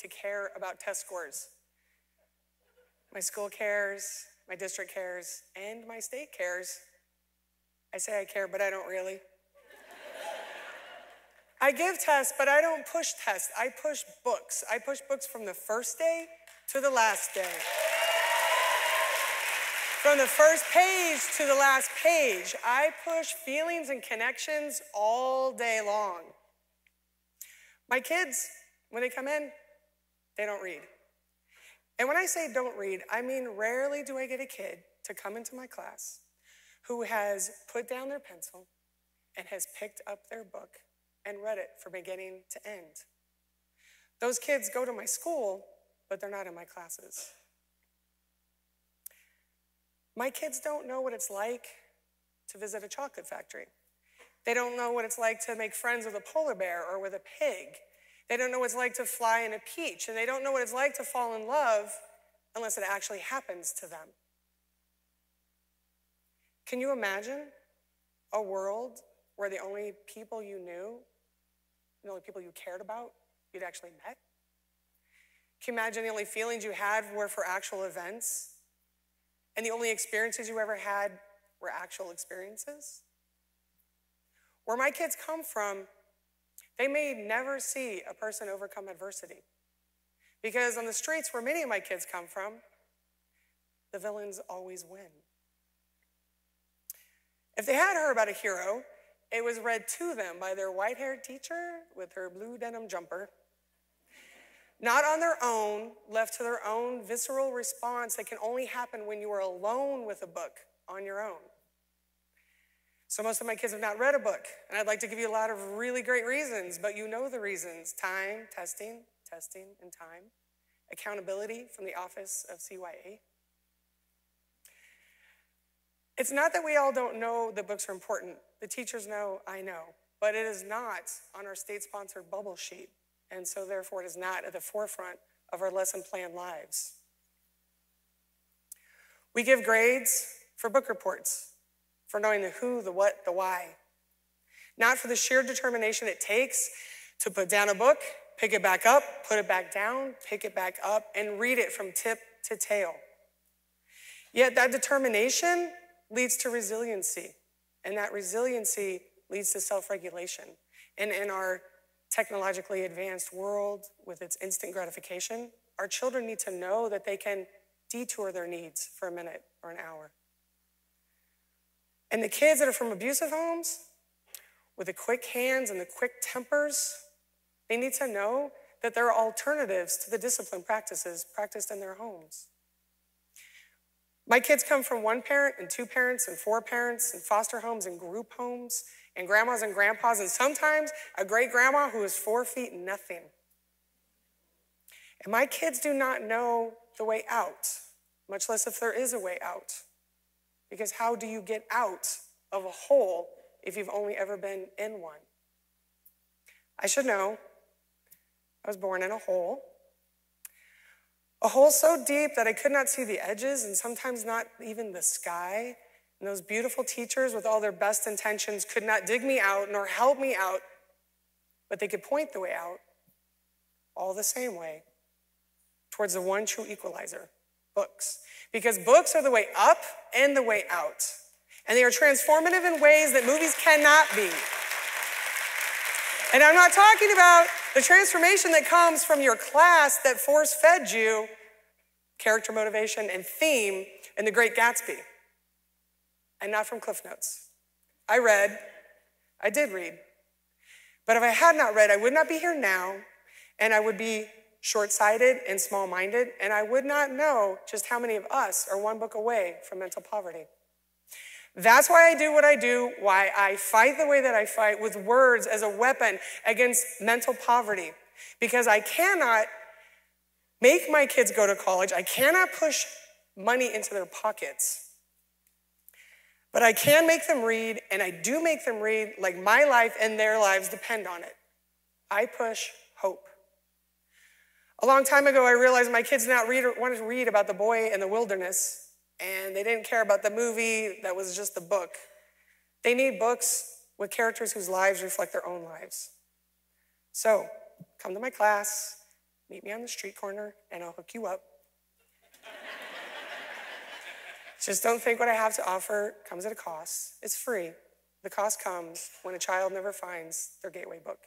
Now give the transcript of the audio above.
to care about test scores. My school cares, my district cares, and my state cares. I say I care, but I don't really. I give tests, but I don't push tests. I push books. I push books from the first day to the last day. From the first page to the last page. I push feelings and connections all day long. My kids, when they come in, they don't read. And when I say don't read, I mean rarely do I get a kid to come into my class who has put down their pencil and has picked up their book and read it from beginning to end. Those kids go to my school, but they're not in my classes. My kids don't know what it's like to visit a chocolate factory. They don't know what it's like to make friends with a polar bear or with a pig. They don't know what it's like to fly in a peach, and they don't know what it's like to fall in love unless it actually happens to them. Can you imagine a world where the only people you knew, the only people you cared about, you'd actually met? Can you imagine the only feelings you had were for actual events, and the only experiences you ever had were actual experiences? Where my kids come from, they may never see a person overcome adversity. Because on the streets where many of my kids come from, the villains always win. If they had heard about a hero, it was read to them by their white-haired teacher with her blue denim jumper. Not on their own, left to their own visceral response that can only happen when you are alone with a book on your own. So most of my kids have not read a book, and I'd like to give you a lot of really great reasons, but you know the reasons. Time, testing, and time. Accountability from the office of CYA. It's not that we all don't know that books are important. The teachers know, I know, but it is not on our state-sponsored bubble sheet, and so therefore it is not at the forefront of our lesson plan lives. We give grades for book reports, for knowing the who, the what, the why. Not for the sheer determination it takes to put down a book, pick it back up, put it back down, pick it back up, and read it from tip to tail. Yet that determination leads to resiliency, and that resiliency leads to self-regulation. And in our technologically advanced world with its instant gratification, our children need to know that they can detour their needs for a minute or an hour. And the kids that are from abusive homes, with the quick hands and the quick tempers, they need to know that there are alternatives to the discipline practices practiced in their homes. My kids come from one parent and two parents and four parents and foster homes and group homes and grandmas and grandpas and sometimes a great grandma who is 4 feet nothing. And my kids do not know the way out, much less if there is a way out. Because how do you get out of a hole if you've only ever been in one? I should know, I was born in a hole so deep that I could not see the edges and sometimes not even the sky. And those beautiful teachers with all their best intentions could not dig me out nor help me out, but they could point the way out, all the same way, towards the one true equalizer, books. Because books are the way up and the way out. And they are transformative in ways that movies cannot be. And I'm not talking about the transformation that comes from your class that force-fed you character motivation and theme in The Great Gatsby, and not from Cliff Notes. I did read, but if I had not read, I would not be here now, and I would be short-sighted and small-minded, and I would not know just how many of us are one book away from mental poverty. That's why I do what I do, why I fight the way that I fight with words as a weapon against mental poverty. Because I cannot make my kids go to college. I cannot push money into their pockets. But I can make them read, and I do make them read like my life and their lives depend on it. I push hope. A long time ago, I realized my kids did not want to read about the boy in the wilderness, and they didn't care about the movie that was just the book. They need books with characters whose lives reflect their own lives. So, come to my class, Meet me on the street corner and I'll hook you up. Just don't think what I have to offer comes at a cost. It's free. The cost comes when a child never finds their gateway book.